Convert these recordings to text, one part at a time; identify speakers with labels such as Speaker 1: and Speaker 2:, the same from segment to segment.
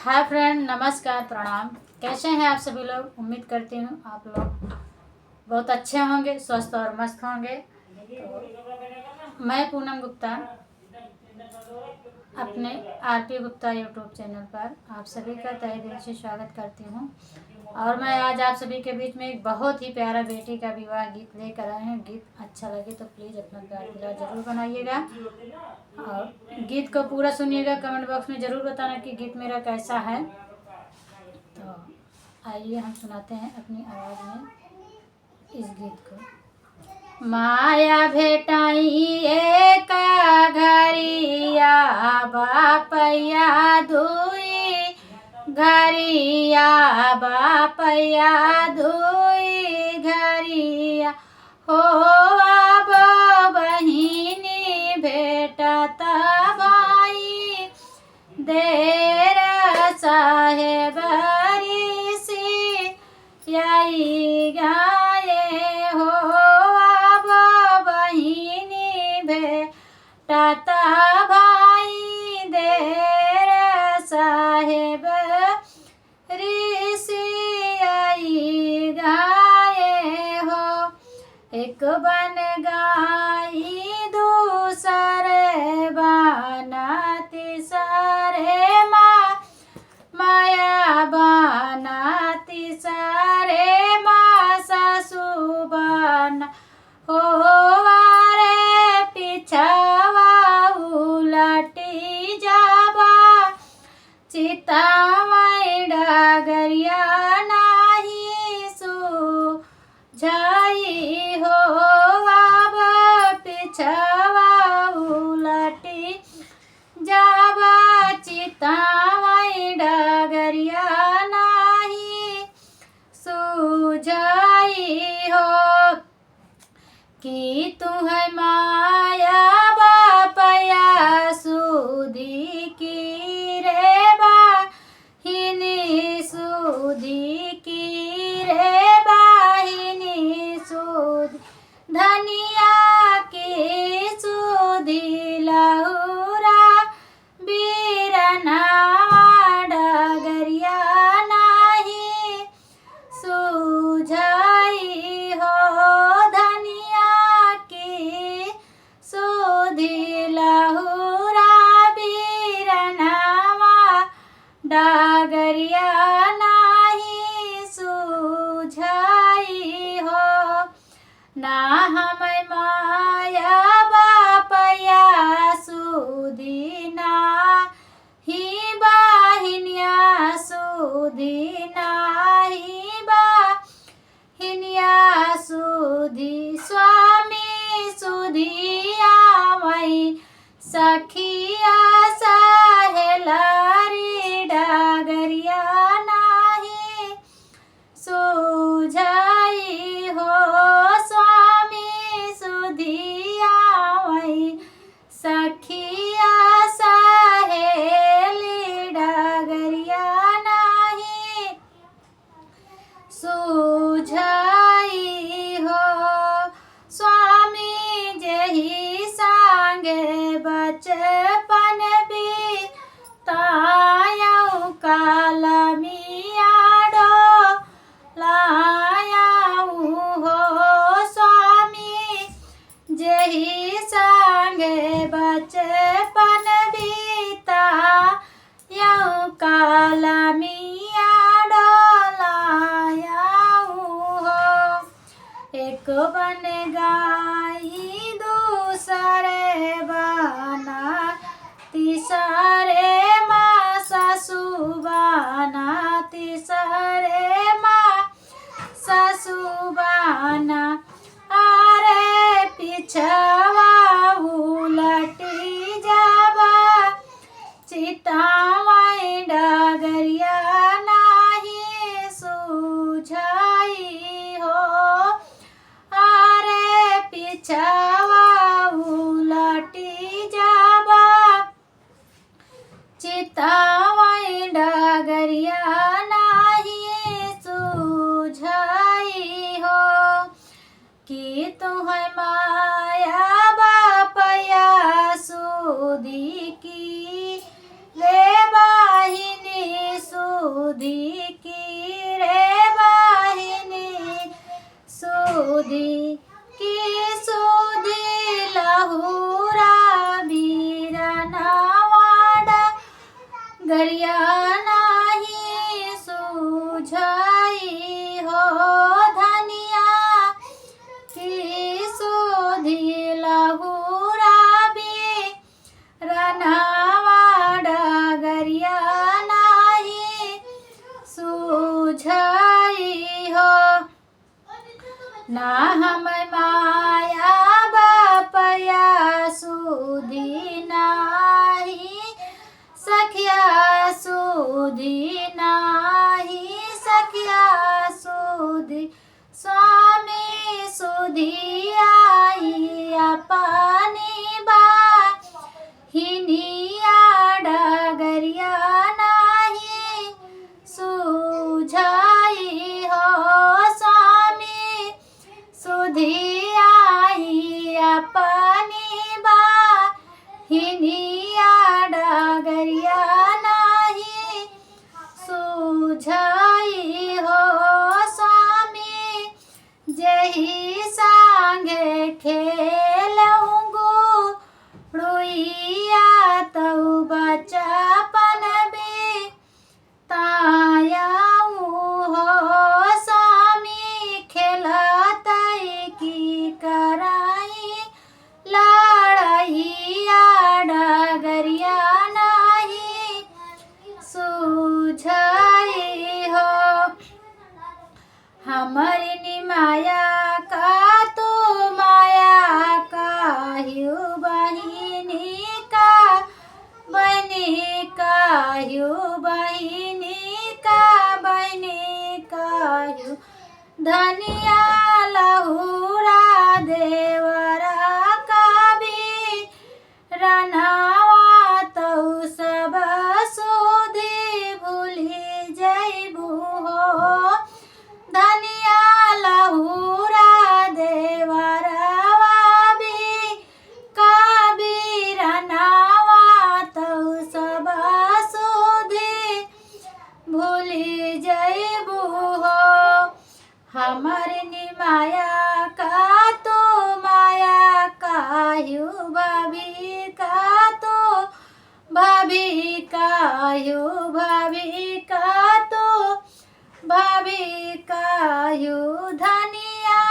Speaker 1: Hi friend, नमस्कार, प्रणाम। कैसे हैं आप सभी लोग? उम्मीद करती हूँ आप लोग बहुत अच्छे होंगे, स्वस्थ और मस्त होंगे। तो मैं पूनम गुप्ता अपने आरपी गुप्ता यूट्यूब चैनल पर आप सभी का तहे दिल से स्वागत करती हूँ। और मैं आज आप सभी के बीच में एक बहुत ही प्यारा बेटी का विवाह गीत लेकर आए हैं। गीत अच्छा लगे तो प्लीज़ अपना प्यार दिला जरूर बनाइएगा और गीत को पूरा सुनिएगा। कमेंट बॉक्स में ज़रूर बताना कि गीत मेरा कैसा है। तो आइए हम सुनाते हैं अपनी आवाज़ में इस गीत को। माया भेटाइए का घरिया बापैया धुई, घरिया बापैया धुई घरिया हो। अब बहिनी भेटत भाई देर साहेब ऋषि यही गाये हो। अब बहिनी भेटत भाई देर साहेब ऋषि यही गाये हो। एक बन गाई दूसरे बना तीसरे माया बना तीसरे माँ सासू बना हो। रे पिछवा उलटी जाबा चितामय डगरिया नाही सुझाई हो। अब पिछवा उलटी जाबा चितामय डगरिया नाही सुझाई हो। कि तुह माया बापया सुधी की रे बाहिनी सुधी की रे बाहिनी सुधी धनिया की सुधी लहुरा बीरना डगरिया नाही सुझाई हो। धनिया की सुधी लहुरा बीरना डगरिया नाही सुझाई हो। ना हम माया बापया सुधी ना ही बाहिनिया सुधी नाही बाहिनिया सुधी स्वामी सुधी आवई सखिया सहेलारी डगरिया नाही सुझाई हो। स्वामी सुधी आवई सखिया सहेली डगरिया नाही सुझाई हो। स्वामी जही सांगे बचपन भी तायऊ कालमिया डो लायाऊ हो। स्वामी जही सांगे बचपन बीता यऊ कालमिया डोलायाऊ हो। एक बन गाई दूसरे बना तीसरे माँ सासू बना तीसरे माँ सासू बना। अरे पिछवा उलटी जाबा चितामय डगरिया नाही सुझाई हो। अरे पिछवा उलटी जाबा चितामय डगरिया नाही सुझाई हो। डगरिया नाही सूझाई हो धनिया की सुधी लहुरा भी रनावा डगरिया नाही सूझाई हो ना हम माया बापया सुधी नाही सखिया सुधी नाही सखिया सुधी स्वामी सुधी आई अपनी बाहिनिया डगरिया नाही सूझाई हो स्वामी सुधी आई अपनी बाहिनिया डगरिया नाही सूझाई हो स्वामी जही सांगे खेलूंगू रुइया तऊ बचपन भी तायाऊ हो स्वामी खेलतई की कराई लड़ाइया डगरिया नहीं सूझाई हो हमारी निमाया का तो माया का हिउ बहिनी का बहनी का हिउ बहिनी का बहनी का हिउ धनिया लहुरा देवरा का भी रनावा तऊ सब सुधी भूली जैबू हो धनिया लहुरा देवरवा भी कबीर नावा तऊ सब सुधी भूली जैबू हो हमारे निमाया का तो माया का हिउ भाभी का तो भाभी का हिउ भाभी का तो भाभी का हिउ धनिया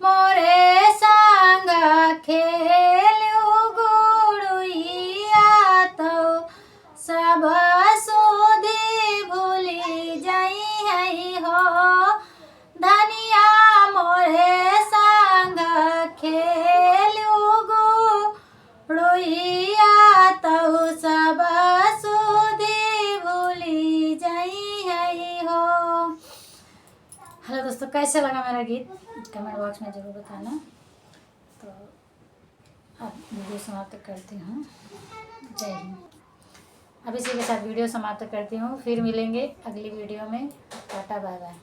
Speaker 1: मोरे संग खेलू गुड़िया तो सब सुधी भूली जाई है हो धनिया मोरे संग खेलू गुड़िया तो सब सुधी भूली जाई है हो। हेलो दोस्तों, कैसे लगा मेरा गीत कमेंट बॉक्स में ज़रूर बताना। तो अब वीडियो समाप्त करती हूँ। जय हिंद। अब इसी के साथ वीडियो समाप्त करती हूँ, फिर मिलेंगे अगली वीडियो में। Ta-ta bye by.